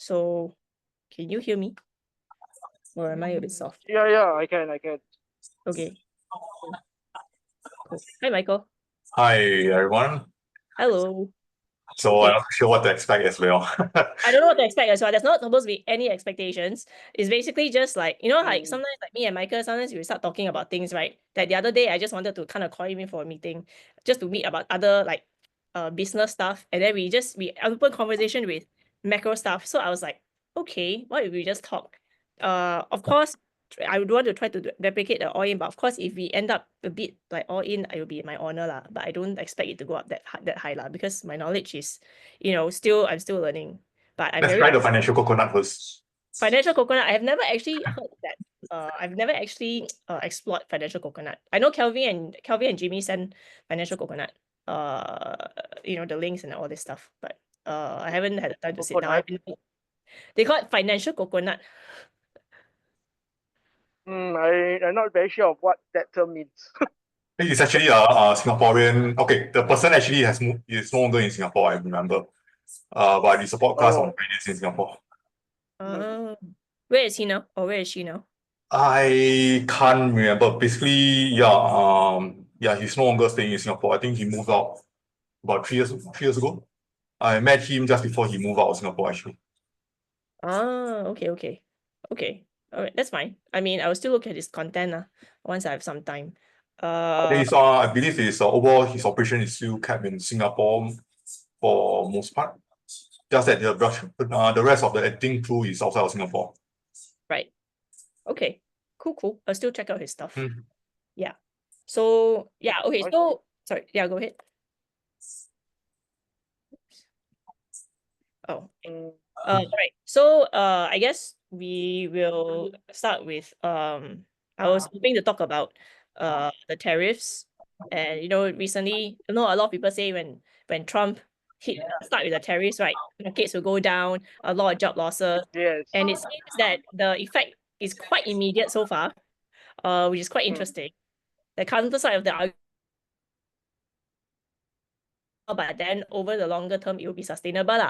So can you hear me? Or am I a bit soft? Yeah, I can. Okay. Cool. Hi, Michael. Hi, everyone. Hello. So Okay. I'm not sure what to expect as well. I don't know what to expect as well. There's not supposed to be any expectations. It's basically just like, like sometimes like me and Michael, sometimes we start talking about things, right? That the other day I just wanted to kind of call him in for a meeting just to meet about other like business stuff. And then we open conversation with macro stuff. So I was like, okay, why don't we just talk? Of course, I would want to try to replicate the all in, but of course, if we end up a bit like all in, it will be my honor lah. But I don't expect it to go up that high lah, because my knowledge is, I'm still learning. But I'm Let's very try the financial coconut first. financial coconut. I have never actually heard that. I've never actually explored financial coconut. I know Kelvin and Jimmy send financial coconut. The links and all this stuff. But I haven't had the time to sit down. They call it financial coconut. I'm not very sure of what that term means. It's actually a Singaporean. Okay, the person actually is no longer in Singapore, I remember. But it's a podcast on finance in Singapore. Where is he now? Or where is she now? I can't remember. Basically, he's no longer staying in Singapore. I think he moved out about 3 years ago. I met him just before he moved out of Singapore, actually. Okay. All right, that's fine. I mean, I will still look at his content once I have some time. I believe overall his operation is still kept in Singapore for most part. Just that the rest of the editing crew is outside of Singapore. Right. Okay. Cool. I'll still check out his stuff. Mm. Yeah. So yeah. Okay. So sorry. Yeah. Go ahead. Oh. Right. So I guess we will start with I was hoping to talk about the tariffs, and recently a lot of people say when Trump start with the tariffs, right, markets will go down, a lot of job losses. Yes. And it seems that the effect is quite immediate so far, which is quite interesting. The counter side of the argument, but then over the longer term, it will be sustainable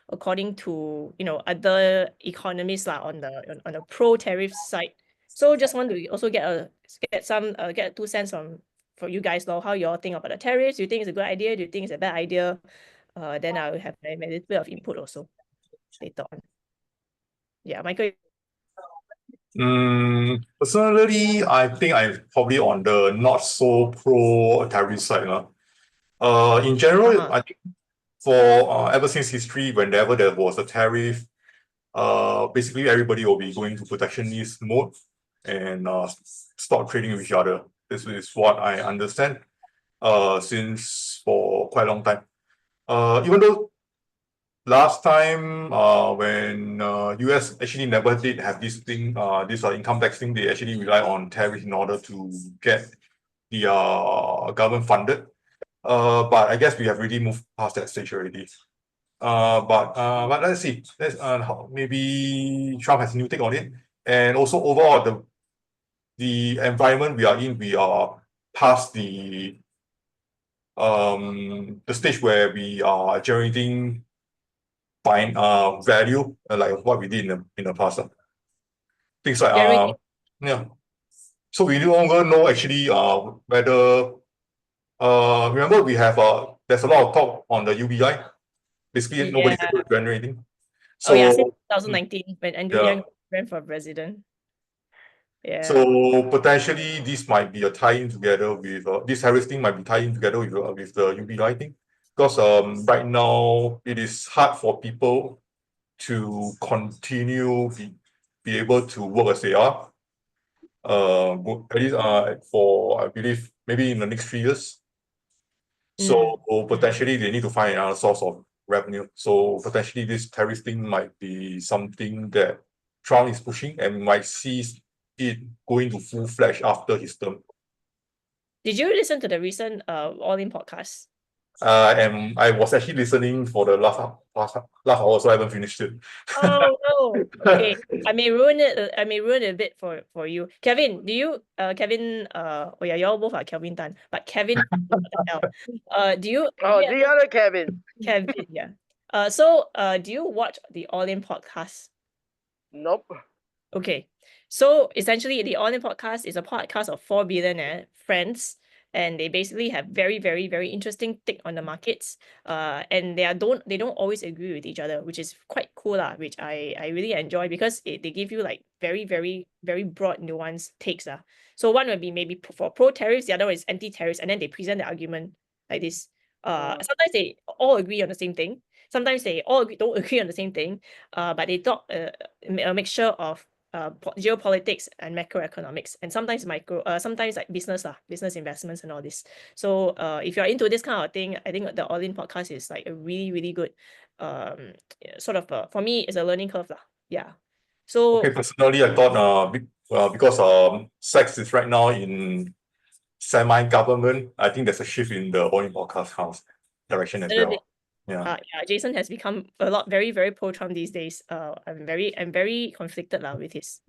according to other economists on the pro tariff side. So just want to also get 2 cents for you guys how you all think about the tariffs. Do you think it's a good idea? Do you think it's a bad idea? Then I will have a little bit of input also later on. Yeah, Michael. Personally, I think I'm probably on the not so pro tariff side. In general, I think for ever since history, whenever there was a tariff, basically everybody will be going to protectionist mode and stop trading with each other. This is what I understand since for quite a long time. Even though last time when US actually never did have this thing, this income tax thing, they actually rely on tariff in order to get the government funded. But I guess we have really moved past that stage already. But let's see. Maybe Trump has a new take on it, and also overall the environment we are in, we are past the stage where we are generating value like what we did in the past. Things like So we no longer know actually whether remember we have there's a lot of talk on the UBI. Basically, nobody's able to generate anything. So, since 2019 when Andrew Yang ran for president. Yeah. So potentially this might be a tie-in together with this tariff thing might be tie-in together with the UBI thing, because right now it is hard for people to continue be able to work as they are. At least for I believe maybe in the next 3 years. So potentially they need to find another source of revenue. So potentially this tariff thing might be something that Trump is pushing, and we might see it going to full-fledged after his term. Did you listen to the recent All-In podcast? I was actually listening for the last hour, so I haven't finished it. Oh no! Okay, I may ruin it. I may ruin it a bit for you, Kevin. Do you, Kevin? Oh yeah, you all both are Kelvin Tan, but Kevin, do you? Oh, the other Kevin. Kevin, yeah. Do you watch the All In podcast? Nope. Okay. So essentially, the All In podcast is a podcast of 4 billionaire friends, and they basically have very, very, very interesting take on the markets. And they don't always agree with each other, which is quite cool lah, which I really enjoy because they give you like very, very, very broad nuanced takes lah. So one would be maybe for pro tariffs, the other one is anti tariffs, and then they present the argument like this. Sometimes they all agree on the same thing. Sometimes they all don't agree on the same thing. But they talk a mixture of geopolitics and macroeconomics, and sometimes sometimes like business investments and all this. So if you're into this kind of thing, I think the All In podcast is like a really, really good sort of for me, it's a learning curve lah. Yeah. So Okay, personally, I thought because sex is right now in semi-government, I think there's a shift in the All In podcast house direction as well. Yeah. Jason has become a lot very, very pro-Trump these days. I'm very conflicted lah with his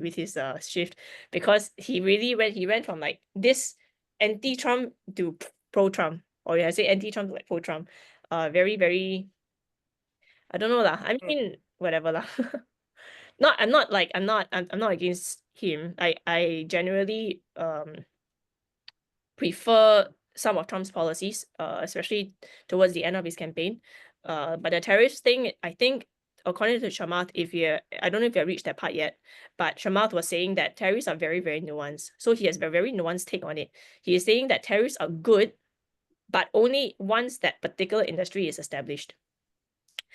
shift, because he went from like this anti-Trump to pro-Trump, or I say anti-Trump to like pro-Trump. Very, very, I don't know lah. I mean, whatever lah. I'm not against him. I generally prefer some of Trump's policies, especially towards the end of his campaign. But the tariffs thing, I think, according to Chamath, I don't know if you have reached that part yet, but Chamath was saying that tariffs are very, very nuanced. So he has a very nuanced take on it. He is saying that tariffs are good, but only once that particular industry is established.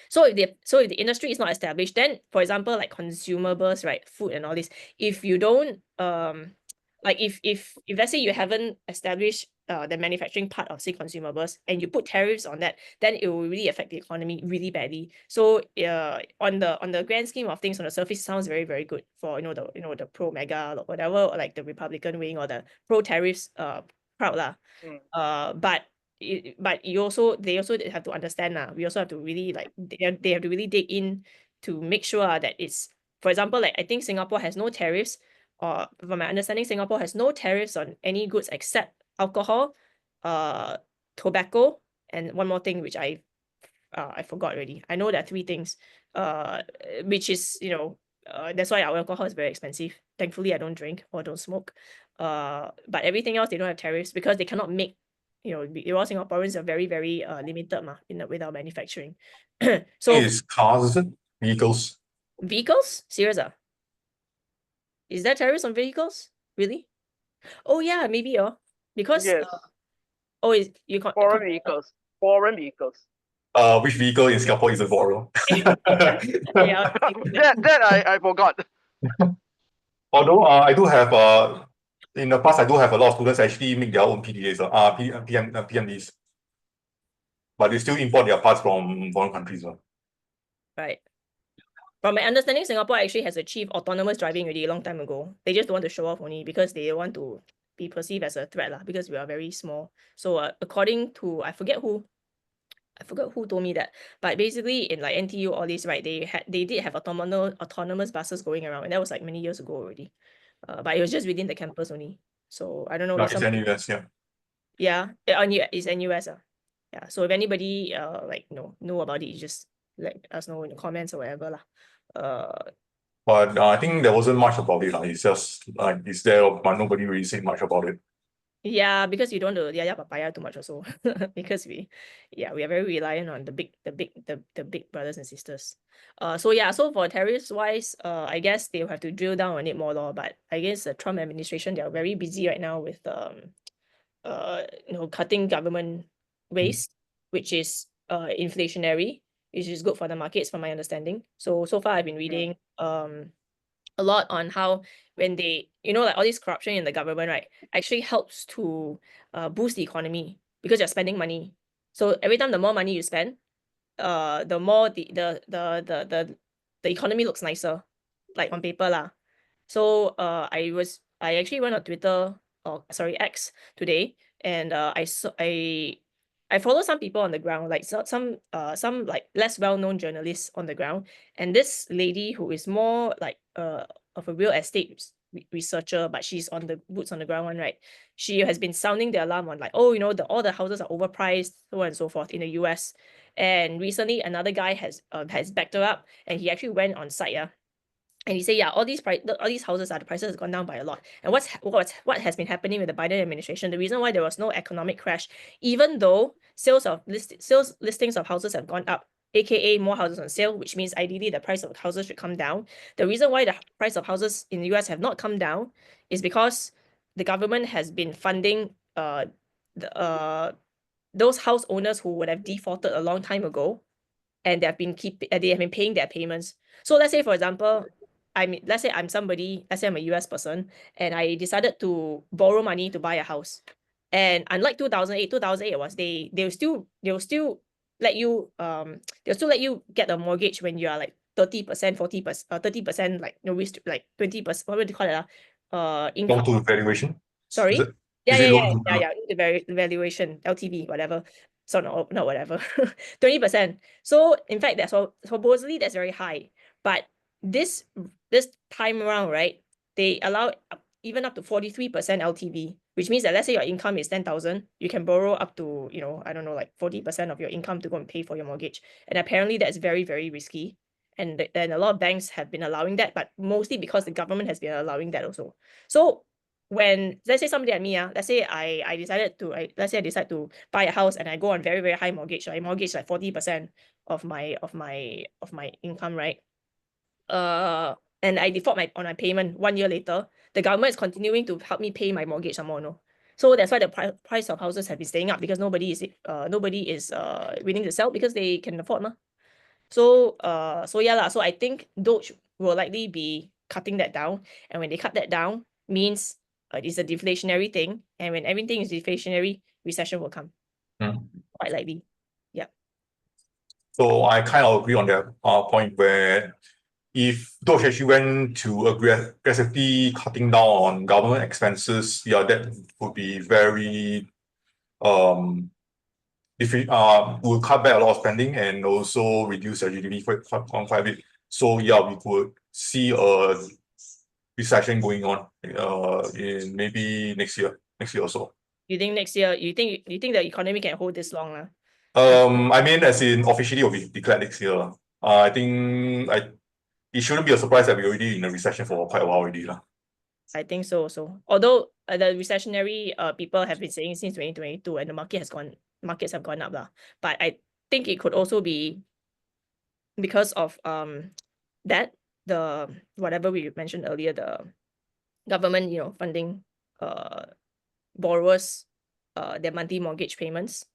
So if the industry is not established, then for example, like consumables, right, food and all this, if you don't like if let's say you haven't established the manufacturing part of, say, consumables, and you put tariffs on that, then it will really affect the economy really badly. So on the grand scheme of things, on the surface, it sounds very, very good for the pro mega or whatever, or like the Republican wing or the pro tariffs crowd lah. But they also have to understand we also have to really like they have to really dig in to make sure that it's, for example, like I think Singapore has no tariffs, or from my understanding, Singapore has no tariffs on any goods except alcohol, tobacco, and one more thing which I forgot already. I know there are 3 things, which is that's why our alcohol is very expensive. Thankfully, I don't drink or don't smoke. But everything else, they don't have tariffs because they cannot make. All Singaporeans are very, very limited with our manufacturing. So Is cars, is it? Vehicles. Vehicles? Serious is there tariffs on vehicles? Really? Oh yeah, maybe because Yes. you got Foreign vehicles. Foreign vehicles. Which vehicle in Singapore is a borrow? Yeah, that I forgot. Although I do have in the past, I do have a lot of students actually make their own PDAs, PMDs, but they still import their parts from foreign countries. Right. From my understanding, Singapore actually has achieved autonomous driving already a long time ago. They just don't want to show off only because they want to be perceived as a threat lah, because we are very small. So according to, I forget who told me that, but basically in like NTU, all this, right, they did have autonomous buses going around, and that was like many years ago already. But it was just within the campus only. So I don't know. It's NUS, yeah. Yeah, it's NUS. Yeah. So if anybody know about it, you just let us know in the comments or whatever lah. But I think there wasn't much about it. It's just like it's there, but nobody really said much about it. Yeah, because you don't want to papaya too much also. Because we are very reliant on the big brothers and sisters. So for tariffs wise, I guess they'll have to drill down on it more lor. But I guess the Trump administration, they are very busy right now with cutting government waste, which is inflationary, which is good for the markets from my understanding. So far I've been reading a lot on how when they like all this corruption in the government, right, actually helps to boost the economy because you're spending money. So every time the more money you spend, the more the economy looks nicer, like on paper lah. So I actually went on Twitter, X today, and I follow some people on the ground, like some like less well-known journalists on the ground, and this lady who is more like of a real estate researcher, but she's on the boots on the ground one, right? She has been sounding the alarm on like, all the houses are overpriced, so on and so forth in the US. And recently, another guy has backed her up, and he actually went on site, and he said, yeah, all these houses the prices has gone down by a lot. And what has been happening with the Biden administration? The reason why there was no economic crash, even though sales listings of houses have gone up, aka more houses on sale, which means ideally the price of houses should come down. The reason why the price of houses in the US have not come down is because the government has been funding those house owners who would have defaulted a long time ago, and they have been paying their payments. So let's say, for example, let's say I'm a US person, and I decided to borrow money to buy a house. And unlike 2008 was they'll still let you get a mortgage when you are like 30%, 40%, 30%, like no risk, like 20%. What would you call it? Income. Loan to valuation. Sorry. Is it loan to The valuation, LTV, whatever. So not whatever. 20%. So in fact, supposedly that's very high. But this time around, right, they allow even up to 43% LTV, which means that let's say your income is 10,000, you can borrow up to, I don't know, like 40% of your income to go and pay for your mortgage. And apparently that's very, very risky. And then a lot of banks have been allowing that, but mostly because the government has been allowing that also. So when, let's say somebody like me, let's say I decide to buy a house, and I go on very, very high mortgage. I mortgage like 40% of my income, right? And I default on my payment 1 year later, the government is continuing to help me pay my mortgage some more, no? So that's why the price of houses have been staying up, because nobody is willing to sell because they can afford, So yeah, so I think Doge will likely be cutting that down, and when they cut that down, means it's a deflationary thing, and when everything is deflationary, recession will come. Quite likely. Yeah. So I kind of agree on that point, where if Doge actually went to aggressively cutting down on government expenses, yeah, that would be very if we will cut back a lot of spending and also reduce the GDP quite a bit. So yeah, we could see a recession going on in maybe next year or so. You think next year? You think the economy can hold this long, I mean, as in officially it will be declared next year. I think it shouldn't be a surprise that we're already in a recession for quite a while already. I think so also. Although the recessionary people have been saying since 2022, and the markets have gone up, but I think it could also be because of that, the whatever we mentioned earlier, the government funding borrowers their monthly mortgage payments.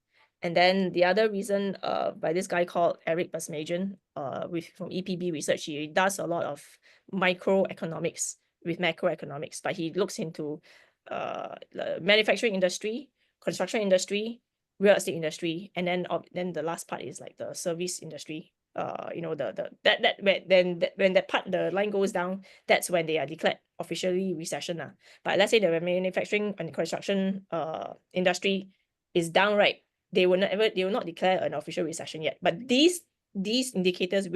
And then the other reason by this guy called Eric Basmajian from EPB Research, he does a lot of microeconomics with macroeconomics, but he looks into the manufacturing industry, construction industry, real estate industry, and then the last part is like the service industry. When the line goes down, that's when they are declared officially recession. But let's say the manufacturing and construction industry is down, right? They will not declare an official recession yet. But these indicators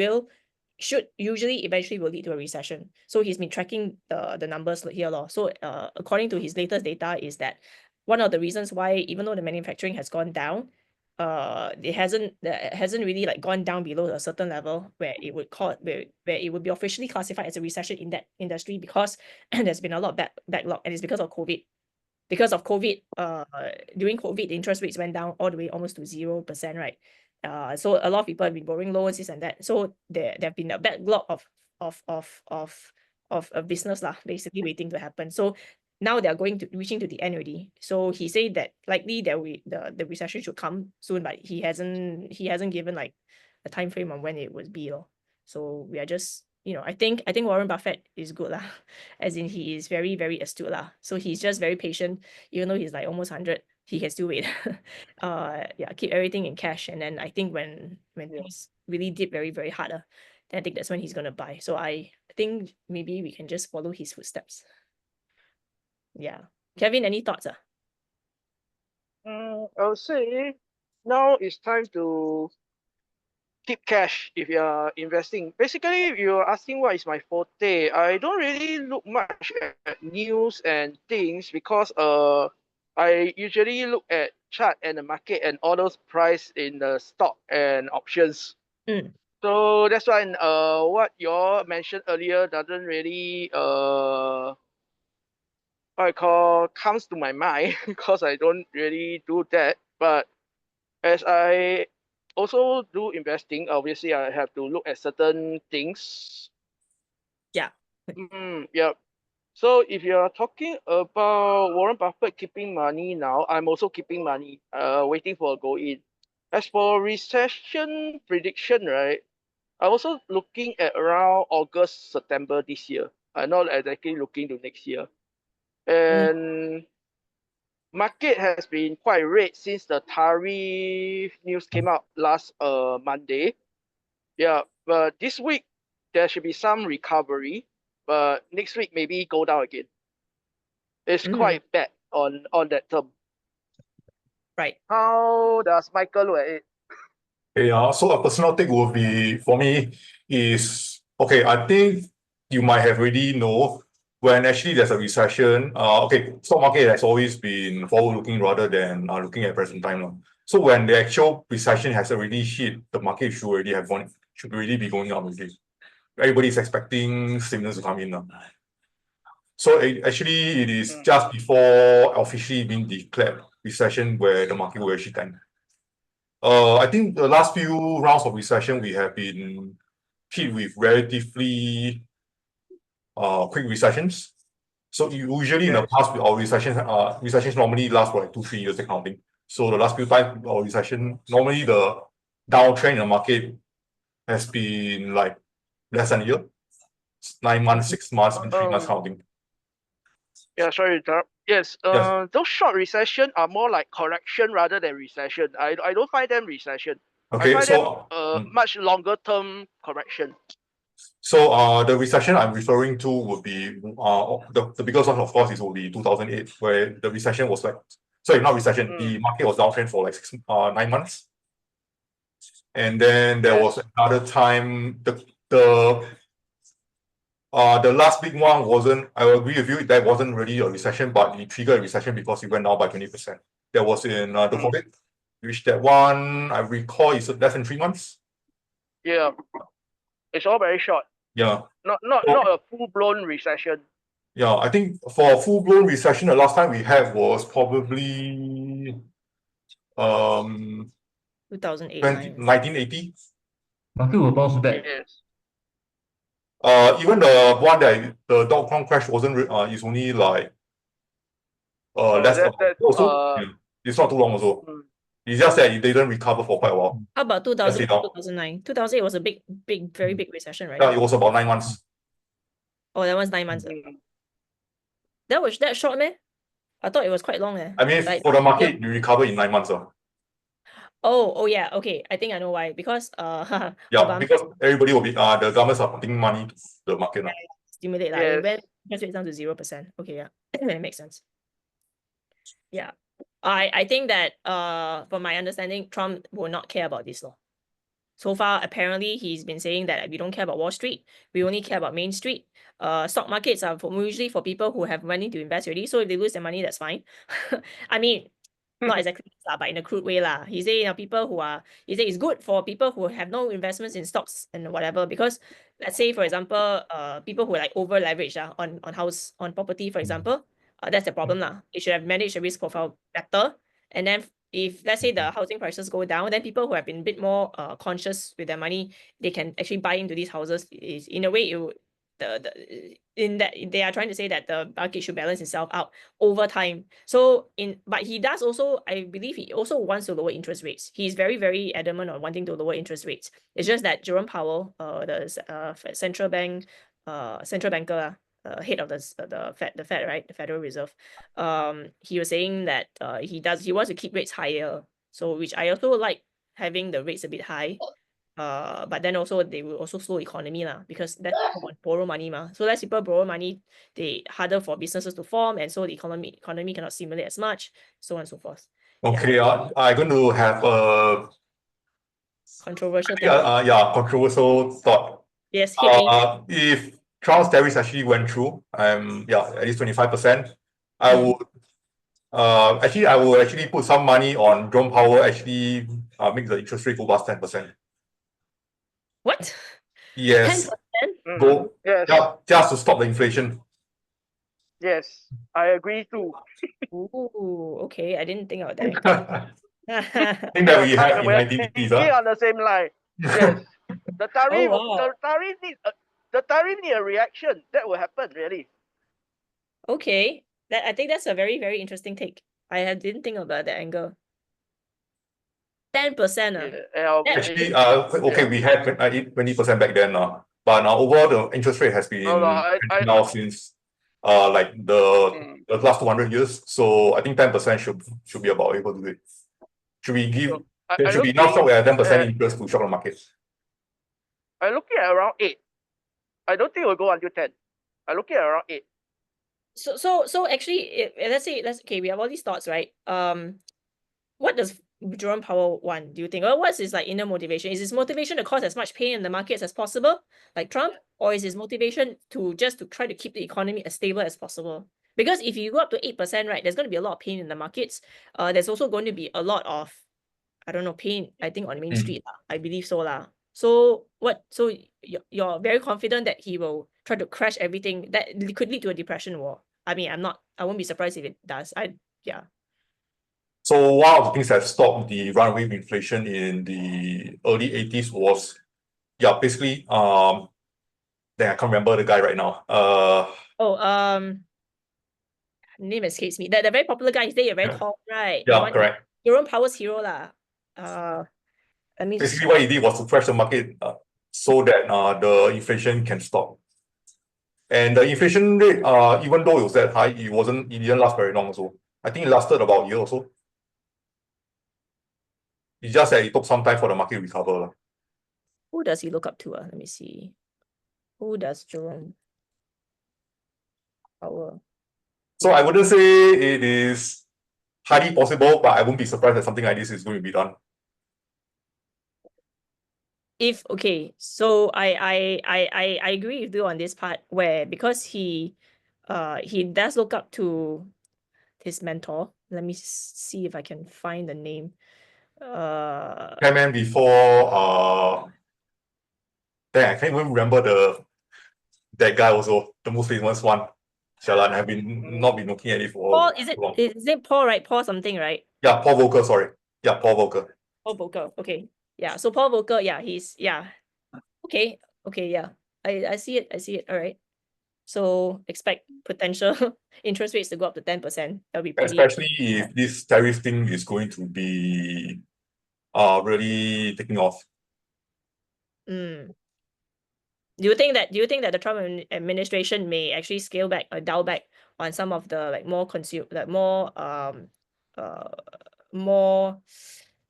should usually eventually will lead to a recession. So he's been tracking the numbers here. So according to his latest data is that one of the reasons why, even though the manufacturing has gone down, it hasn't really like gone down below a certain level where it would be officially classified as a recession in that industry, because there's been a lot of backlog, and it's because of COVID. Because of COVID, during COVID, the interest rates went down all the way almost to 0%, right? So a lot of people have been borrowing loans, this and that. So there have been a backlog of a business basically waiting to happen. So now they are reaching to the end already. So he said that likely the recession should come soon, but he hasn't given like a time frame on when it would be. So we are just, I think Warren Buffett is good as in he is very, very astute So he's just very patient, even though he's like almost 100, he can still wait. Keep everything in cash, and then I think when things really dip very, very hard, then I think that's when he's gonna buy. So I think maybe we can just follow his footsteps. Yeah. Kevin, any thoughts? I would say now it's time to keep cash if you are investing. Basically, if you're asking what is my forte, I don't really look much at news and things, because I usually look at chart and the market and all those price in the stock and options. Mm. So that's why what you all mentioned earlier doesn't really what I call comes to my mind because I don't really do that. But as I also do investing, obviously I have to look at certain things. Yeah. Yeah. So if you're talking about Warren Buffett keeping money now, I'm also keeping money, waiting for a go in. As for recession prediction, right? I'm also looking at around August, September this year. I'm not exactly looking to next year. And market has been quite red since the tariff news came out last Monday. Yeah, but this week there should be some recovery, but next week maybe go down again. It's quite bad on that term. Right. How does Michael look at it? Yeah, so a personal take will be for me is okay. I think you might have already know when actually there's a recession. Okay, stock market has always been forward-looking rather than looking at present time. So when the actual recession has already hit, the market should already have gone, should already be going up already. Everybody's expecting stimulus to come in now. So actually, it is just before officially being declared recession where the market will actually tank. I think the last few rounds of recession we have been hit with relatively quick recessions. So usually in the past, our recessions normally last for like 2-3 years, that kind of thing. So the last few times our recession, normally the downtrend in the market has been like less than a year, 9 months, 6 months, and 3 months kind of thing. Yeah, sorry to interrupt. Yes, those short recession are more like correction rather than recession. I don't find them recession. Okay, I find so them much longer term correction. So the recession I'm referring to would be the biggest one, of course, is will be 2008, where the recession was like, sorry, not recession, the market was downtrend for like 9 months. And then there was another time, the last big one wasn't, I agree with you, that wasn't really a recession, but it triggered a recession because it went down by 20%. That was in the COVID, which that one I recall is less than 3 months. Yeah, it's all very short. Yeah. Not a full-blown recession. Yeah, I think for a full-blown recession, the last time we had was probably 2008, 1980. Market will bounce back. Yes. Even the one that the dot-com crash wasn't is only like less than also. Yeah, it's not too long also. It's just that it didn't recover for quite a while. How about 2008, 2009? 2008 was a big, very big recession, right? Yeah, it was about 9 months. Oh, that was 9 months. That was that short, man? I thought it was quite long. I mean, like, for the market, you recover in 9 months. Oh yeah, okay. I think I know why. Because yeah, because everybody will be the governments are putting money to the market. Stimulate yes. It went interest rate down to 0%. Okay, yeah. It makes sense. Yeah. I think that from my understanding, Trump will not care about this law. So far, apparently, he's been saying that we don't care about Wall Street. We only care about Main Street. Stock markets are usually for people who have money to invest already. So if they lose their money, that's fine. I mean, not exactly, but in a crude way lah. He say, people who are, he say it's good for people who have no investments in stocks and whatever, because let's say, for example, people who are like over leverage on property, for example, that's the problem lah. They should have managed the risk profile better. And then if let's say the housing prices go down, then people who have been a bit more conscious with their money, they can actually buy into these houses. Is in a way in that they are trying to say that the market should balance itself out over time. So but he does also, I believe he also wants to lower interest rates. He's very, very adamant on wanting to lower interest rates. It's just that Jerome Powell, the central banker, head of the Fed, right, the Federal Reserve, he was saying that he wants to keep rates higher. So which I also like, having the rates a bit high. But then also they will also slow economy lah, because that's borrow money ma. So less people borrow money, they harder for businesses to form, and so the economy cannot stimulate as much, so on and so forth. Okay, I'm going to have a controversial controversial thought. Yes, hit me. If Trump's tariffs actually went through, at least 25%, I would Actually, I will actually put some money on Jerome Powell actually make the interest rate go past 10%. What? Yes. 10%? Go. Yes. Yeah, just to stop the inflation. Yes. I agree too. Ooh, okay. I didn't think of that. Thing that we had in We're 1980s. thinking on the same line. Yes. The tariff, wow. the tariff need a reaction. That will happen really. Okay. I think that's a very, very interesting take. Didn't think about that angle. 10%. Actually, okay, we had 20% back then, but now overall the interest rate has been now since like the last 200 years. So I think 10% should be about able to do it. Should we give? There should be enough shock at 10% interest to shock the market. I'm looking at around 8. I don't think it will go until 10. I'm looking at around 8. So actually, okay, we have all these thoughts, right? What does Jerome Powell want, do you think? Or what's his like inner motivation? Is his motivation to cause as much pain in the markets as possible, like Trump? Or is his motivation to try to keep the economy as stable as possible? Because if you go up to 8%, right, there's going to be a lot of pain in the markets. There's also going to be a lot of, I don't know, pain, I think, on Main Street. I believe so. So you're very confident that he will try to crash everything that could lead to a depression war? I mean, I won't be surprised if it does. Yeah. So one of the things that stopped the runaway inflation in the early 80s was, basically, then I can't remember the guy right now. Name escapes me. The very popular guy, he's there, very tall, right? Yeah, correct. Jerome Powell's hero lah. Basically, what he did was to crash the market so that the inflation can stop. And the inflation rate, even though it was that high, it didn't last very long. So I think it lasted about a year or so. It's just that it took some time for the market to recover. Who does he look up to? Let me see. Who does Jerome Powell? So I wouldn't say it is highly possible, but I won't be surprised that something like this is going to be done. So I agree with you on this part, where because he does look up to his mentor. Let me see if I can find the name. Chairman before then I can't even remember that guy also, the most famous one. Shalan, I've not been looking at it for Paul, is it Paul, right? Paul something, right? Yeah, Paul Volcker, sorry. Yeah, Paul Volcker. Paul Volcker, okay. Yeah, so Paul Volcker, okay, yeah. I see it, all right. So expect potential interest rates to go up to 10%. That'll be pretty. Especially if this tariff thing is going to be really taking off. Do you think that the Trump administration may actually scale back or dial back on some of the like more more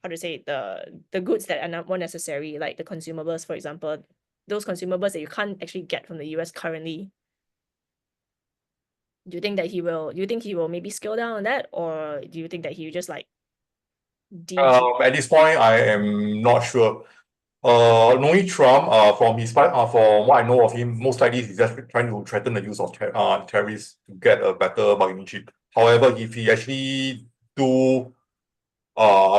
how to say the goods that are not more necessary, like the consumables, for example, those consumables that you can't actually get from the US currently? Do you think he will maybe scale down on that, or do you think that he will just like at this point I am not sure. Knowing Trump, from what I know of him, most likely he's just trying to threaten the use of tariffs to get a better bargaining chip. However, if he actually do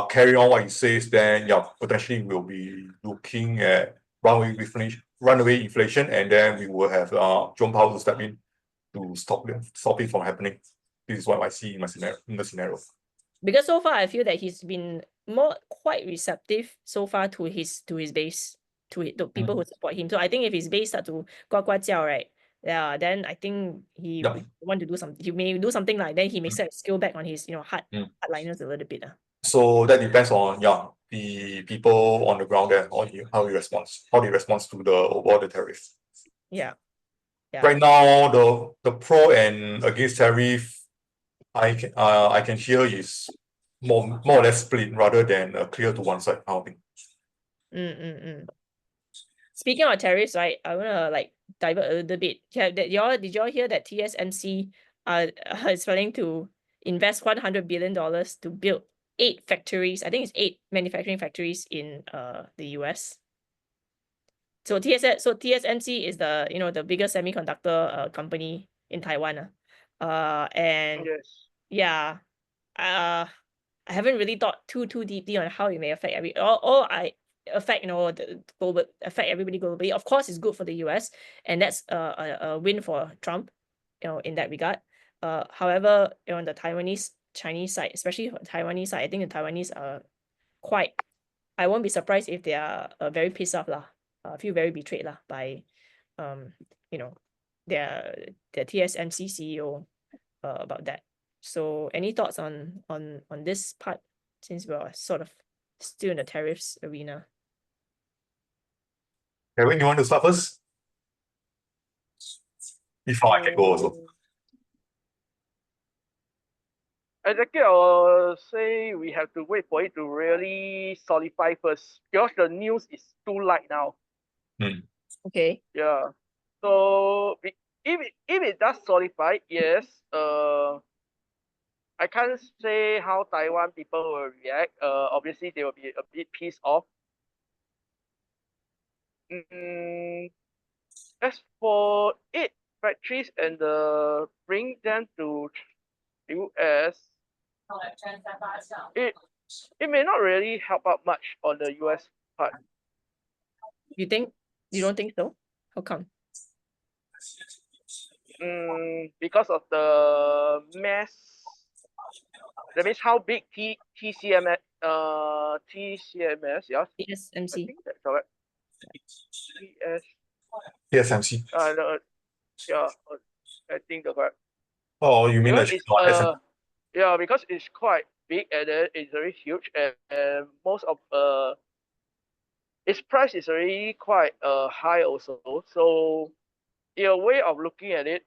carry on what he says, then potentially we'll be looking at runaway inflation, and then we will have Jerome Powell to step in to stop it from happening. This is what I see in the scenario. Because so far I feel that he's been quite receptive so far to his base, to the people who support him. So I think if his base start to guo jiao, right, then I think he want to do something. He may do something like then he may scale back on his hardliners a little bit. So that depends on the people on the ground there, how they respond to the overall the tariff. Yeah. Right now, the pro and against tariff, I can hear is more or less split rather than clear to one side. I think. Speaking of tariffs, right, I wanna like divert a little bit. Did y'all hear that TSMC is planning to invest $100 billion to build 8 factories? I think it's 8 manufacturing factories in the US. So TSMC is the biggest semiconductor company in Taiwan. And yes. Yeah. I haven't really thought too deeply on how it may affect affect affect everybody globally. Of course, it's good for the US, and that's a win for Trump, in that regard. However, on the Chinese side, especially for the Taiwanese side, I think the Taiwanese are quite. I won't be surprised if they are very pissed off lah. Feel very betrayed lah by, you know, their TSMC CEO about that. So any thoughts on this part, since we're sort of still in the tariffs arena? Kevin, you want to start first? If not, I can go also. Exactly, I will say we have to wait for it to really solidify first because the news is too light now. Okay. Yeah. So if it does solidify, yes. I can't say how Taiwan people will react. Obviously they will be a bit pissed off. As for 8 factories and bring them to US, it may not really help out much on the US part. You don't think so? How come? Because of the mass. That means how big TCMS, yes? TSMC. I think that's correct. TSMC. No, yeah, I think that's correct. Oh, you mean yeah, because it's quite big and then it's very huge and most of its price is already quite high also. So in a way of looking at it,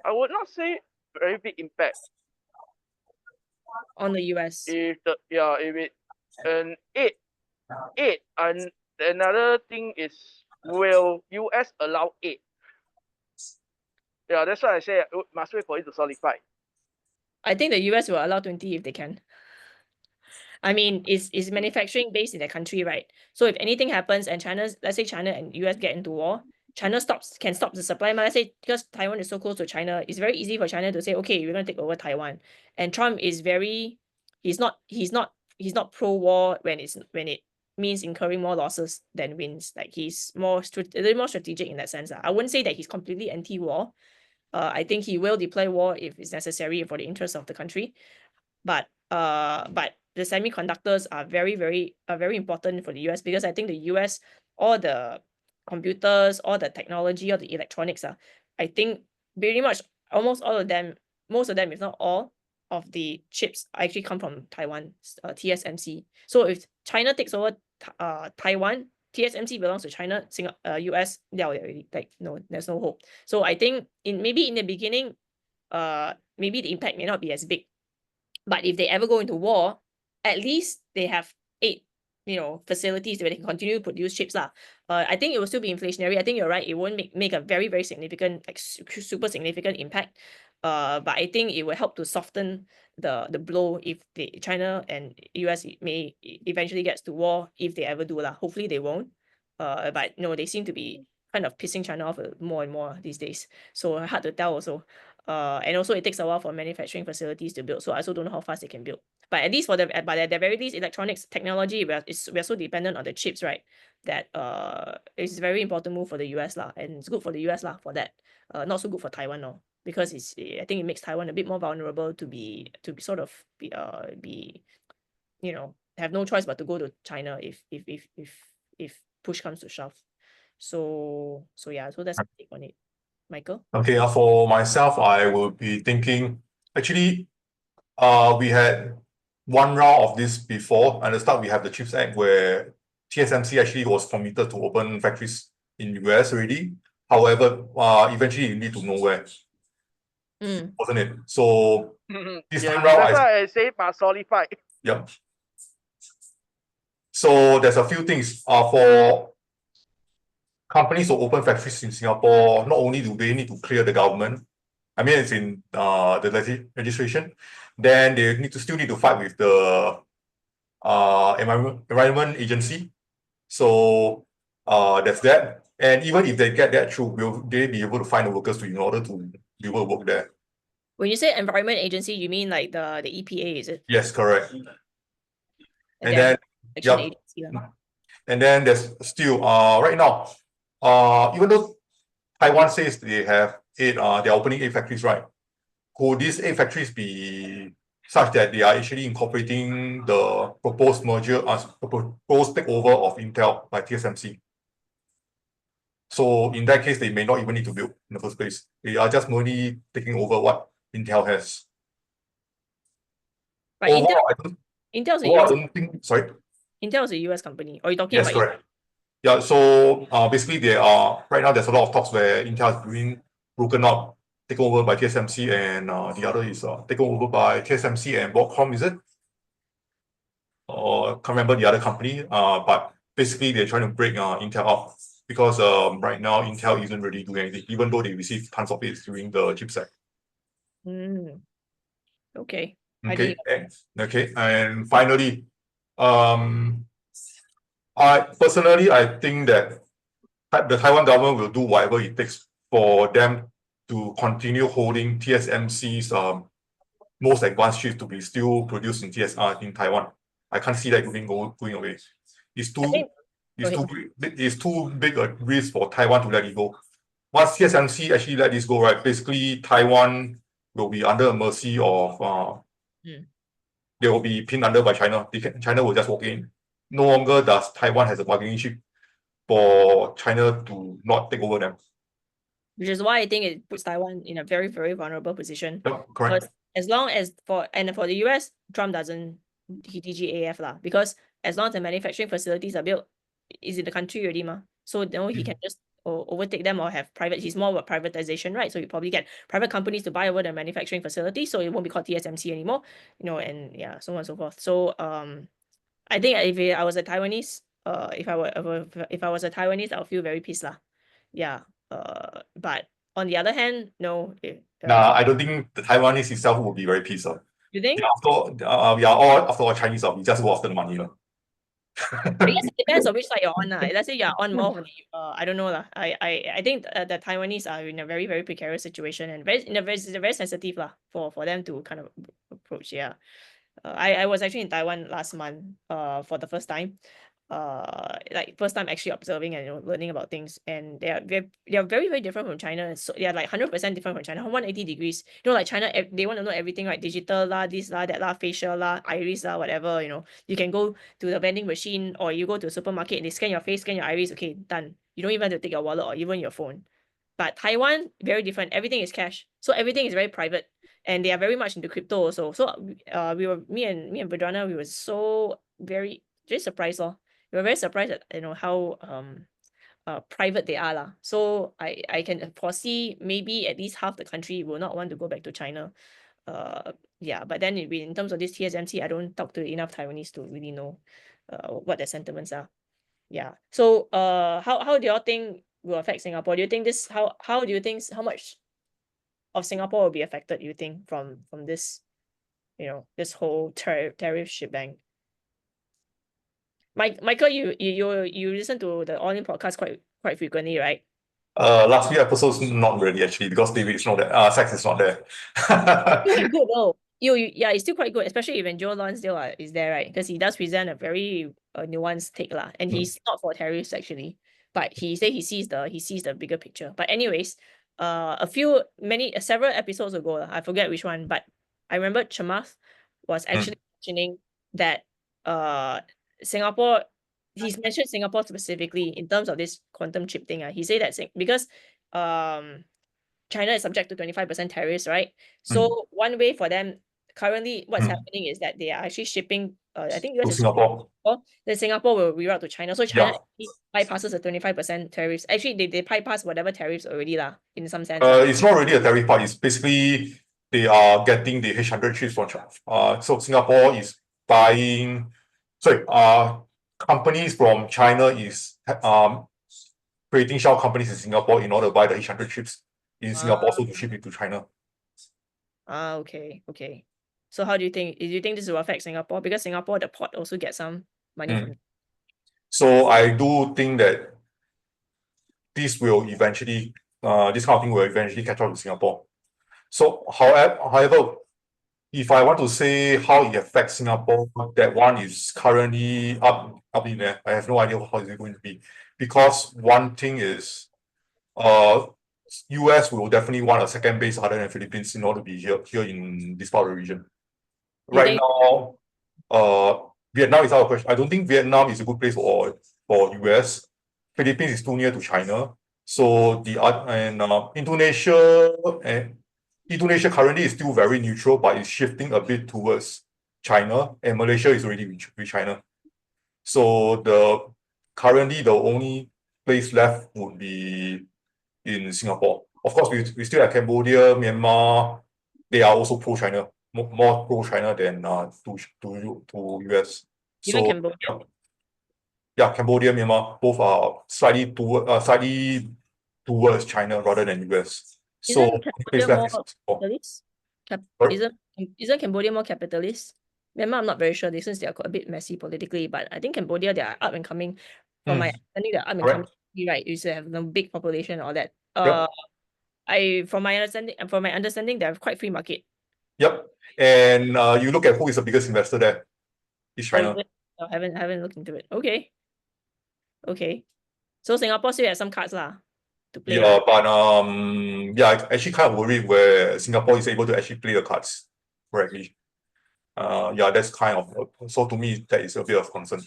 I would not say very big impact on the US. if it and eight and another thing is, will US allow 8? Yeah, that's why I say must wait for it to solidify. I think the US will allow 20 if they can. I mean, is manufacturing based in their country, right? So if anything happens and let's say China and US get into war, China can stop the supply. Let's say because Taiwan is so close to China, it's very easy for China to say, okay, we're gonna take over Taiwan. And Trump is he's not pro-war when it means incurring more losses than wins. Like he's a little more strategic in that sense. I wouldn't say that he's completely anti-war. I think he will deploy war if it's necessary for the interest of the country. But the semiconductors are very important for the US, because I think the US, all the computers, all the technology, all the electronics I think pretty much almost all of them, most of them, if not all of the chips actually come from Taiwan, TSMC. So if China takes over Taiwan, TSMC belongs to China, US, already. Like, no, there's no hope. So I think maybe in the beginning, maybe the impact may not be as big. But if they ever go into war, at least they have 8, facilities where they can continue to produce chips lah. I think it will still be inflationary. I think you're right. It won't make a very significant, like super significant impact. But I think it will help to soften the blow if China and US may eventually gets to war, if they ever do lah. Hopefully they won't. But they seem to be kind of pissing China off more and more these days. So hard to tell also. And also it takes a while for manufacturing facilities to build. So I also don't know how fast they can build. But at least but at the very least, electronics technology, we're so dependent on the chips, right? That it's a very important move for the US lah, and it's good for the US lah for that. Not so good for Taiwan no, because I think it makes Taiwan a bit more vulnerable to have no choice but to go to China if push comes to shove. So yeah, so that's my take on it. Michael? Okay, for myself, I will be thinking, actually, we had one round of this before. At the start, we have the CHIPS Act where TSMC actually was committed to open factories in US already. However, eventually you need to know where, wasn't it? So this time round, that's why I say must solidify. Yep. So there's a few things for companies to open factories in Singapore. Not only do they need to clear the government, I mean it's in the registration, then they still need to fight with the environment agency. So there's that. And even if they get that through, will they be able to find the workers in order to be able to work there? When you say environment agency, you mean like the EPA, is it? Yes, correct. And And then, action yep. agency. And then there's still right now, even though Taiwan says they have they're opening 8 factories, right? Could these 8 factories be such that they are actually incorporating the proposed merger, proposed takeover of Intel by TSMC? So in that case, they may not even need to build in the first place. They are just merely taking over what Intel has. But Overall, Intel's a I US, don't think, sorry. Intel's a US company. Or are you talking Yes, about correct. Yeah, so basically there are right now there's a lot of talks where Intel is being broken up, taken over by TSMC, and the other is taken over by TSMC and Broadcom, is it? Or can't remember the other company. But basically they're trying to break Intel up because right now Intel isn't really doing anything, even though they receive tons of it during the CHIPS Act. Okay. Okay, and finally, I personally think that the Taiwan government will do whatever it takes for them to continue holding TSMC's most advanced chips to be still produced in in Taiwan. I can't see that going away. It's too big a risk for Taiwan to let it go. Once TSMC actually let this go, right, basically Taiwan will be under the mercy of they will be pinned under by China. China will just walk in. No longer does Taiwan has a bargaining chip for China to not take over them. Which is why I think it puts Taiwan in a very, very vulnerable position. Yep, correct. Because as long as for the US, Trump doesn't TGAF lah. Because as long as the manufacturing facilities are built, is in the country already ma. So he can just overtake them or have private. He's more about privatization, right? So you probably get private companies to buy over the manufacturing facility, so it won't be called TSMC anymore. And yeah, so on and so forth. So I think if I was a Taiwanese, if I was a Taiwanese, I'll feel very pissed lah. Yeah. But on the other hand, no. I don't think the Taiwanese itself will be very pissed off. You think? Yeah, we are all after all Chinese, we just go after the money. I guess it depends on which side you're on. Let's say you're on more of I don't know lah. I think the Taiwanese are in a very, very precarious situation and very sensitive lah for them to kind of approach. Yeah. I was actually in Taiwan last month for the first time. Like first time actually observing and learning about things, and they are very, very different from China. So they are like 100% different from China, 180 degrees. Like China, they want to know everything, right? Digital lah, this lah, that lah, facial lah, iris lah, whatever. You can go to the vending machine or you go to a supermarket and they scan your face, scan your iris, okay, done. You don't even have to take your wallet or even your phone. But Taiwan, very different. Everything is cash, so everything is very private, and they are very much into crypto also. So me and Vedrana, we were so very surprised lor. We were very surprised at how private they are lah. So I can foresee maybe at least half the country will not want to go back to China. Yeah, but then in terms of this TSMC, I don't talk to enough Taiwanese to really know what their sentiments are. Yeah. So how do y'all think will affect Singapore? Do you think this how do you think how much of Singapore will be affected, you think, from this this whole tariff shebang? Michael, you listen to the All In podcast quite frequently, right? Last few episodes not really actually, because David is not there. Sax is not there. Quite good though. Yeah, it's still quite good, especially when Joe Lonsdale is there, right? Because he does present a very nuanced take lah, and he's not for tariffs actually, but he sees the bigger picture. But anyways, several episodes ago, I forget which one, but I remember Chamath was actually mentioning that Singapore, he's mentioned Singapore specifically in terms of this quantum chip thing. He said that because China is subject to 25% tariffs, right? So one way for them currently, what's happening is that they are actually shipping. I think US is Singapore. Then Singapore will reroute to China. So China bypasses the 25% tariffs. Actually, they bypass whatever tariffs already lah, in some sense. It's not really a tariff part. It's basically they are getting the H100 chips from China. So Singapore is buying. Companies from China is creating shell companies in Singapore in order to buy the H100 chips in Singapore, so to ship it to China. Okay. So how do you think? Do you think this will affect Singapore? Because Singapore, the port also gets some money from. So I do think that this will eventually, this kind of thing will eventually catch up with Singapore. So, however, if I want to say how it affects Singapore, that one is currently up in there. I have no idea how is it going to be, because one thing is, US will definitely want a second base other than Philippines in order to be here in this part of the region. You Right think- now, Vietnam is out of question. I don't think Vietnam is a good place for US. Philippines is too near to China. So Indonesia currently is still very neutral, but it's shifting a bit towards China, and Malaysia is already with China. So currently the only place left would be in Singapore. Of course, we still have Cambodia, Myanmar. They are also pro-China, more pro-China than to US. Even So Cambodia. yeah, Cambodia, Myanmar, both are slightly towards China rather than US. So Isn't Cambodia more capitalist? Sorry? Isn't Cambodia more capitalist? Myanmar, I'm not very sure. Since they are a bit messy politically, but I think Cambodia, they are up and coming. From my understanding, they're up and coming. Right, you have a big population, all that. From my understanding, they have quite free market. Yep. And you look at who is the biggest investor there. It's China. I haven't looked into it. Okay. So Singapore still has some cards to play. Yeah, but I actually kind of worried where Singapore is able to actually play the cards correctly. That's kind of, so to me that is a bit of concern.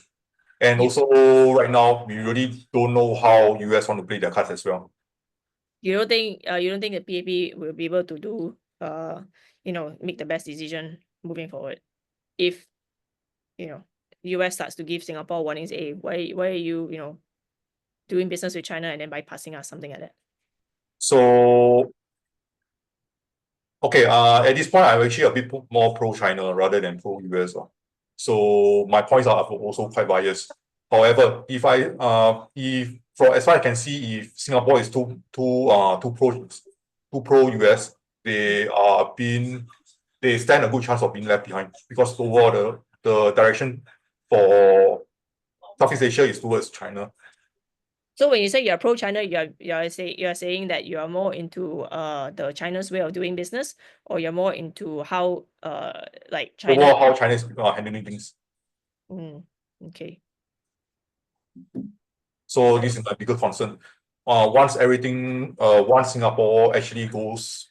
And also right now we really don't know how US want to play their cards as well. You don't think the PAP will be able to do make the best decision moving forward if US starts to give Singapore warnings, why are you doing business with China and then bypassing us, something like that? So okay, at this point I'm actually a bit more pro-China rather than pro-US. So my points are also quite biased. However, as far as I can see, if Singapore is too pro-US, they stand a good chance of being left behind, because overall the direction for Southeast Asia is towards China. So when you say you're pro-China, you're saying that you are more into the China's way of doing business, or you're more into how China overall how China is handling things. Okay. So this is my bigger concern. Once Singapore actually goes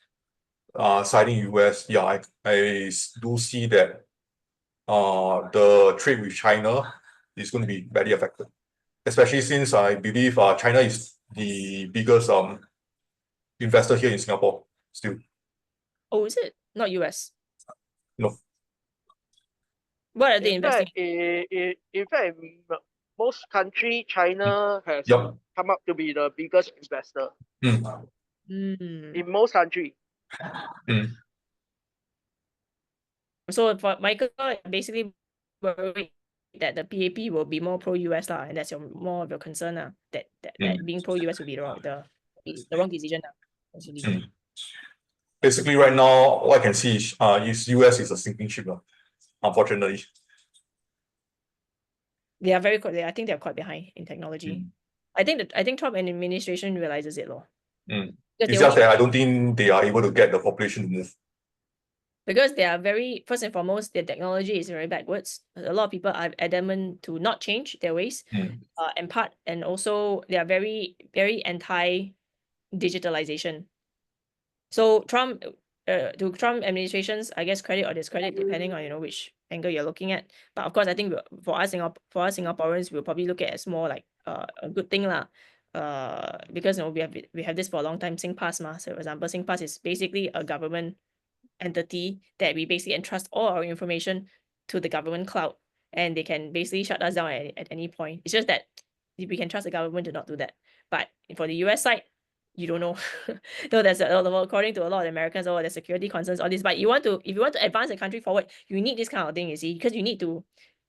siding US, I do see that the trade with China is going to be badly affected, especially since I believe China is the biggest investor here in Singapore still. Oh, is it? Not US? No. What are they investing? In fact, most country, China has come up to be the biggest investor. In most countries. So for Michael, basically worried that the PAP will be more pro-US and that's more of your concern that being pro-US will be the wrong decision Basically, right now, all I can see is US is a sinking ship, unfortunately. They are I think they're quite behind in technology. I think Trump and administration realizes it. It's just that I don't think they are able to get the population to move. Because they are first and foremost, their technology is very backwards. A lot of people are adamant to not change their ways, and also they are very, very anti-digitalization. So Trump administrations, I guess, credit or discredit depending on which angle you're looking at. But of course, I think for us Singaporeans, we'll probably look at it as more like a good thing because we have this for a long time, SingPass So for example, SingPass is basically a government entity that we basically entrust all our information to the government cloud, and they can basically shut us down at any point. It's just that we can trust the government to not do that. But for the US side, you don't know. No, according to a lot of Americans, there's security concerns, all this. But if you want to advance the country forward, you need this kind of thing, you see, because you need to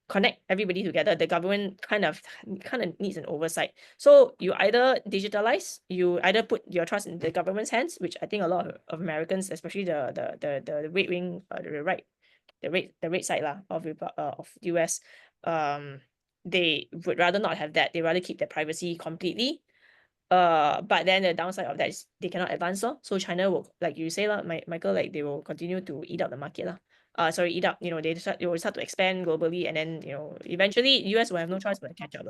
connect everybody together. The government kind of needs an oversight. So you either digitalize, you either put your trust in the government's hands, which I think a lot of Americans, especially the right wing, the right side of US, they would rather not have that. They rather keep their privacy completely. But then the downside of that is they cannot advance. So China will, like you say, Michael, like they will continue to eat up the market. Eat up, they will start to expand globally, and then eventually US will have no choice but to catch up.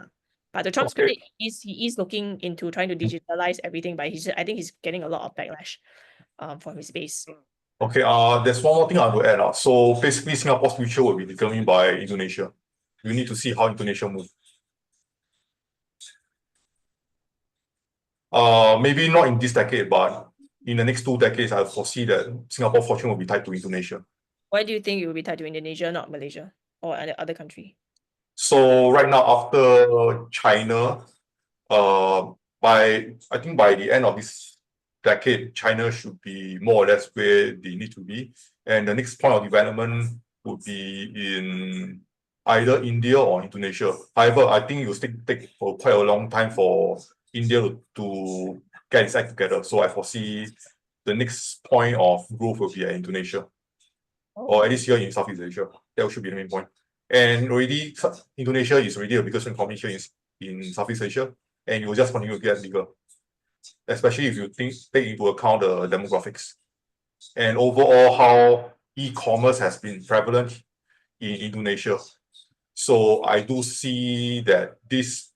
But the Trump's critic is he is looking into trying to digitalize everything, but I think he's getting a lot of backlash from his base. Okay, there's one more thing I want to add. So basically Singapore's future will be determined by Indonesia. You need to see how Indonesia moves. Maybe not in this decade, but in the next 2 decades, I foresee that Singapore fortune will be tied to Indonesia. Why do you think it will be tied to Indonesia, not Malaysia or other country? So right now, after China, I think by the end of this decade, China should be more or less where they need to be. And the next point of development would be in either India or Indonesia. However, I think it will still take for quite a long time for India to get its act together. So I foresee the next point of growth will be at Indonesia, or at least here in Southeast Asia. That should be the main point. And already, Indonesia is already the biggest economy here in Southeast Asia, and it will just continue to get bigger, especially if you take into account the demographics and overall how e-commerce has been prevalent in Indonesia. So I do see that this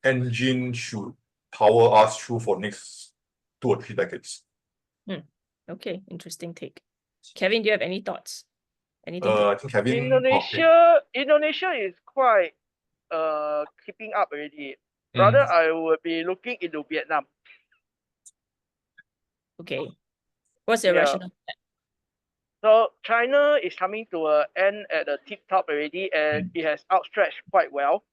engine should power us through for next 2 or 3 decades. Okay, interesting take. Kevin, do you have any thoughts? Anything? I think Kevin. Indonesia is quite keeping up already. Rather, I would be looking into Vietnam. Okay. What's your rationale? So China is coming to an end at the tip top already, and it has outstretched quite well.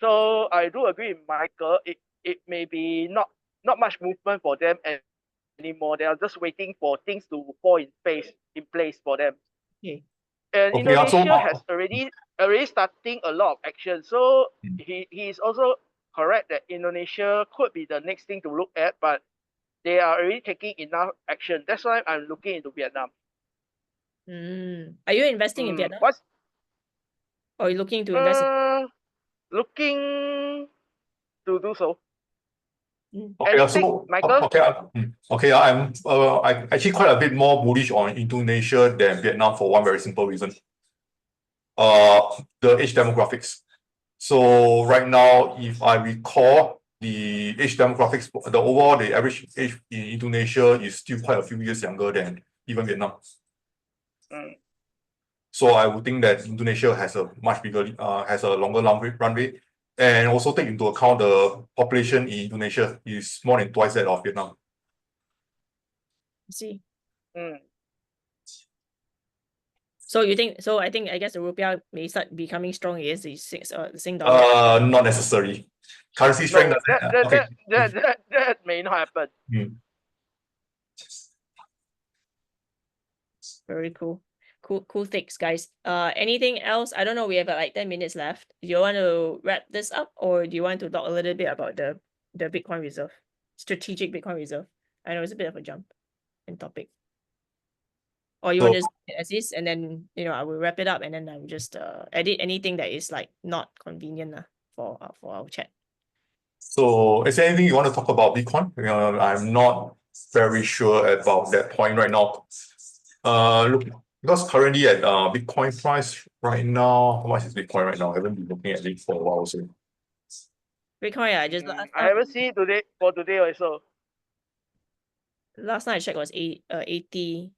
So I do agree with Michael. It may be not much movement for them anymore. They are just waiting for things to fall in place for them. Okay. And Indonesia has already starting a lot of action. So he is also correct that Indonesia could be the next thing to look at, but they are already taking enough action. That's why I'm looking into Vietnam. Are you investing in Vietnam? Or are you looking to invest? Looking to do so. I'm actually quite a bit more bullish on Indonesia than Vietnam for one very simple reason. The age demographics. So right now, if I recall, the age demographics, the average age in Indonesia is still quite a few years younger than even Vietnam. So I would think that Indonesia has a much bigger, has a longer runway, and also take into account the population in Indonesia is more than twice that of Vietnam. I see. So you think? So I guess the rupiah may start becoming strong against the Sing dollar. Not necessarily. Currency strength. That may not happen. Very cool. Cool takes, guys. Anything else? I don't know. We have like 10 minutes left. Do you want to wrap this up, or do you want to talk a little bit about the Bitcoin reserve, strategic Bitcoin reserve? I know it's a bit of a jump in topic. Or you want to just as is, and then I will wrap it up, and then I will just edit anything that is like not convenient for our chat. So is there anything you want to talk about Bitcoin? I'm not very sure about that point right now. Look, because currently at Bitcoin price right now, how much is Bitcoin right now? I haven't been looking at it for a while. So Bitcoin, I haven't seen today also. Last night I checked was 80.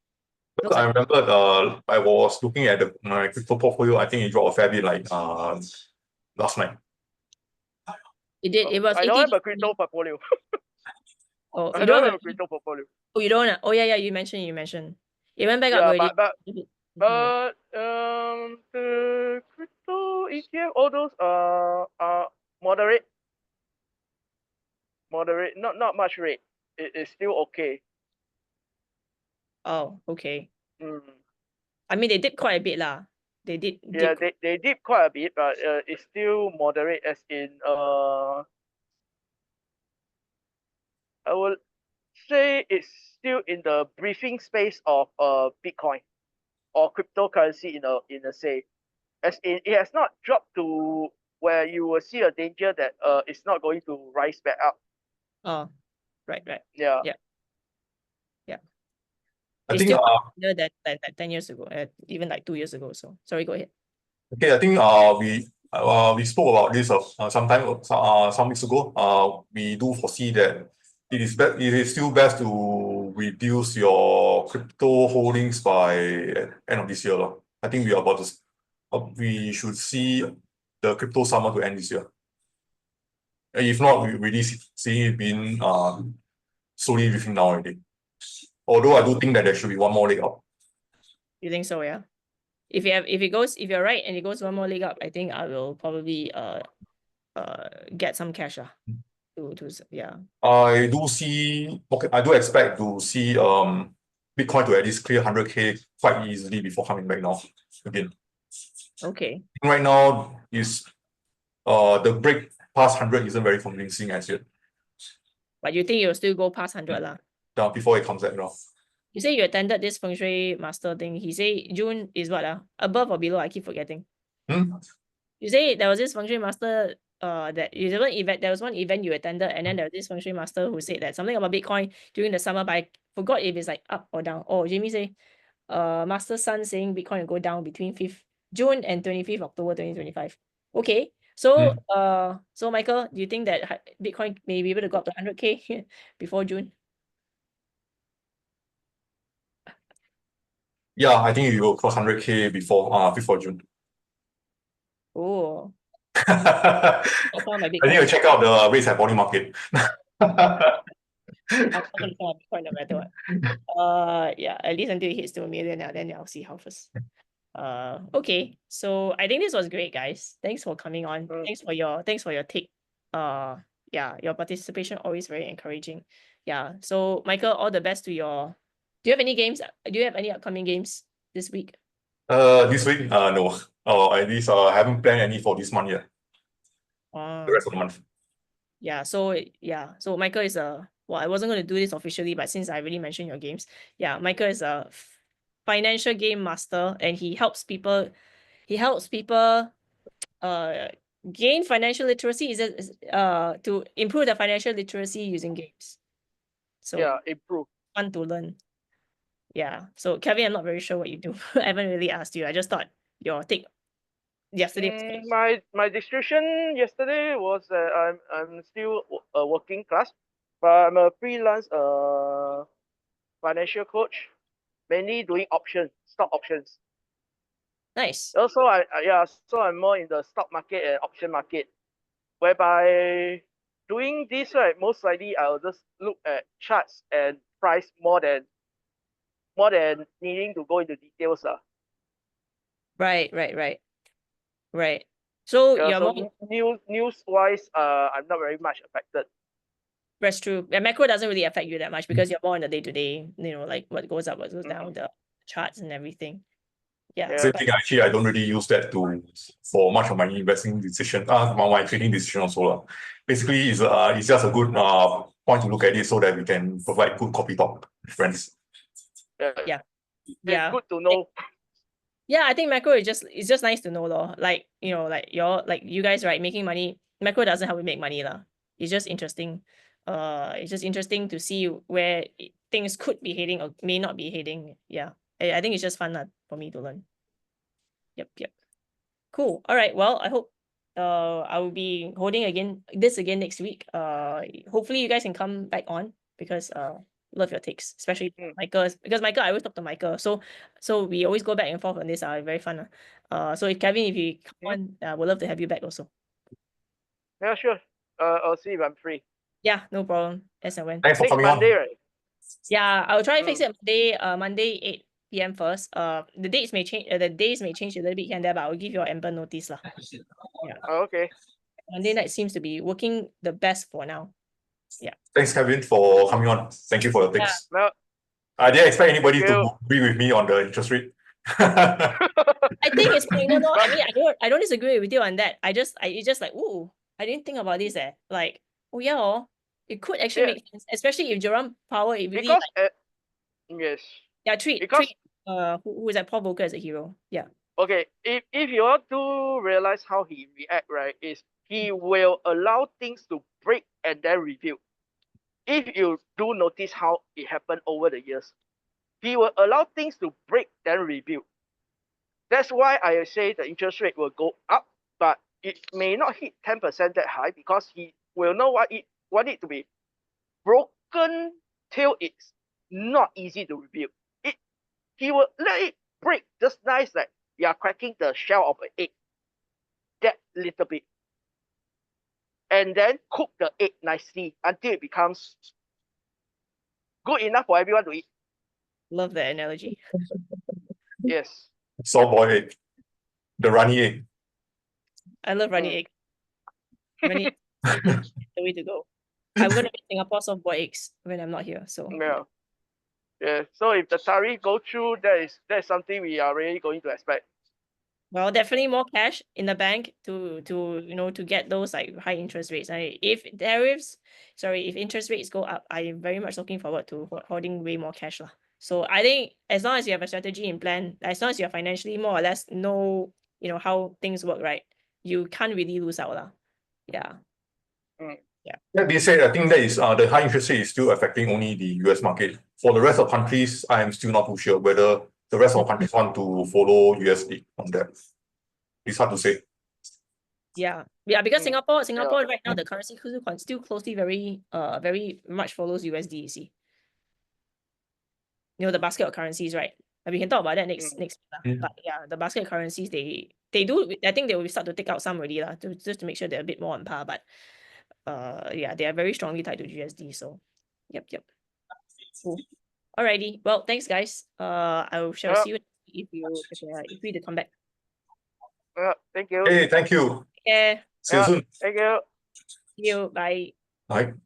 I remember I was looking at my crypto portfolio. I think it dropped a fair bit like last night. It did. It was. I don't have a crypto portfolio. I don't have a crypto portfolio. Oh, you don't? Oh yeah, you mentioned. It went back up already. But the crypto ETF, all those are moderate, not much rate. It is still okay. Oh, okay. I mean, they did quite a bit lah. They did. Yeah, they did quite a bit, but it's still moderate, as in I would say it's still in the breathing space of Bitcoin or cryptocurrency in a say, as in it has not dropped to where you will see a danger that it's not going to rise back up. Oh, right. Yeah. I It's think still higher than 10 years ago, even like 2 years ago. So sorry, go ahead. okay, I think we spoke about this some weeks ago. We do foresee that it is still best to reduce your crypto holdings by end of this year, lor. I think we should see the crypto summer to end this year. If not, we really see it being slowly drifting down already. Although I do think that there should be one more leg up. You think so, yeah? If you're right and it goes one more leg up, I think I will probably get some cash yeah. I do expect to see Bitcoin to at least clear 100K quite easily before coming back now again. Okay. Right now is the break past 100 isn't very convincing as yet. But you think you'll still go past 100 lah? Before it comes back now. You say you attended this Feng Shui master thing. He say June is what? Above or below? I keep forgetting. You say there was this Feng Shui master there was one event you attended, and then there was this Feng Shui master who said that something about Bitcoin during the summer, but I forgot if it's like up or down. Oh, Jamie say Master Sun saying Bitcoin will go down between 5th June and 25th October 2025. Okay. So so Michael, do you think that Bitcoin may be able to go up to 100K before June? Yeah, I think it will cross 100K before 5th of June. Oh, I think you check out the rates at body market. I'm not gonna sell Bitcoin no matter what. Yeah, at least until it hits to 1 million now, then I'll see how first. Okay, so I think this was great, guys. Thanks for coming on. Thanks for your take. Yeah, your participation always very encouraging. Yeah. So Michael, all the best to your. Do you have any games? Do you have any upcoming games this week? This week, no. At least I haven't planned any for this month yet. The rest of the month. Yeah. So Michael is well, I wasn't going to do this officially, but since I already mentioned your games, yeah, Michael is a financial game master, and he helps people gain financial literacy to improve the financial literacy using games. So yeah, improve. Fun to learn. Yeah. So Kevin, I'm not very sure what you do. I haven't really asked you. I just thought your take yesterday was great. My description yesterday was that I'm still a working class, but I'm a freelance financial coach, mainly doing stock options. Nice. Also, so I'm more in the stock market and option market, whereby doing this, right, most likely I'll just look at charts and price more than needing to go into details. Right. So Yeah, you're so more news wise, I'm not very much affected. that's true. And macro doesn't really affect you that much because you're more in the day-to-day, like what goes up, what goes down, the charts and everything. Yeah. Same thing, actually, I don't really use that for much of my investing decision, my trading decision also. Basically, it's just a good point to look at it so that we can provide good copy talk with friends. Yeah. It's good to know. Yeah, I think macro it's just nice to know though. Like, like you guys, right, making money. Macro doesn't help you make money lah. It's just interesting. It's just interesting to see where things could be heading or may not be heading. Yeah. I think it's just fun for me to learn. Yep. Cool. All right. Well, I hope I will be holding this again next week. Hopefully you guys can come back on because love your takes, especially Michael, because Michael, I always talk to Michael, so we always go back and forth on this. Very fun. So if Kevin, if you come on, we'd love to have you back also. Yeah, sure. I'll see if I'm free. Yeah, no problem. As and when. Thanks for coming Monday, on. right? Yeah, I'll try to fix it Monday 8 p.m. first. The days may change. The days may change a little bit here and there, but I'll give you ample notice lah. Yeah. Oh, okay. Monday night seems to be working the best for now. Yeah. Thanks, Kevin, for coming on. Thank you for your tips. No. I didn't expect anybody to agree with me on the interest rate. I think it's pointless. I mean, I don't disagree with you on that. It's just like, ooh, I didn't think about this. Like, oh yeah, it could actually make sense, especially if Jerome Powell it really yes. Yeah, treat who is that Paul Volcker as a hero. Yeah. Okay, if you want to realize how he react, right, is he will allow things to break and then review. if you do notice how it happened over the years, he will allow things to break, then rebuild. That's why I say the interest rate will go up, but it may not hit 10% that high because he will know want it to be broken till it's not easy to rebuild. He will let it break just nice like you are cracking the shell of an egg. That little bit. And then cook the egg nicely until it becomes good enough for everyone to eat. Love that analogy. Yes. Soft boiled egg. The runny egg. I love runny egg. Runny egg is the way to go. I'm gonna make Singapore soft boiled eggs when I'm not here. So Yeah. Yeah. So if the tariff go through, that is something we are really going to expect. well, definitely more cash in the bank to to get those like high interest rates. And if interest rates go up, I'm very much looking forward to holding way more cash lah. So I think as long as you have a strategy in plan, as long as you're financially more or less know how things work, right, you can't really lose out lah. Yeah. That being said, I think that is the high interest rate is still affecting only the US market. For the rest of countries, I am still not too sure whether the rest of countries want to follow USD on that. It's hard to say. Yeah, because Singapore right now Yeah. the currency still closely very much follows USD. You see, the basket of currencies, right? And we can talk about that next week lah. But yeah, the basket of currencies they do. I think they will start to take out some already lah, just to make sure they're a bit more on par. But yeah, they are very strongly tied to USD. So yep. Cool. Alrighty. Well, thanks guys. I shall see you if you're free to come back. Thank you. Hey, thank you. Yeah. See you soon. Thank you. See you. Bye. Bye.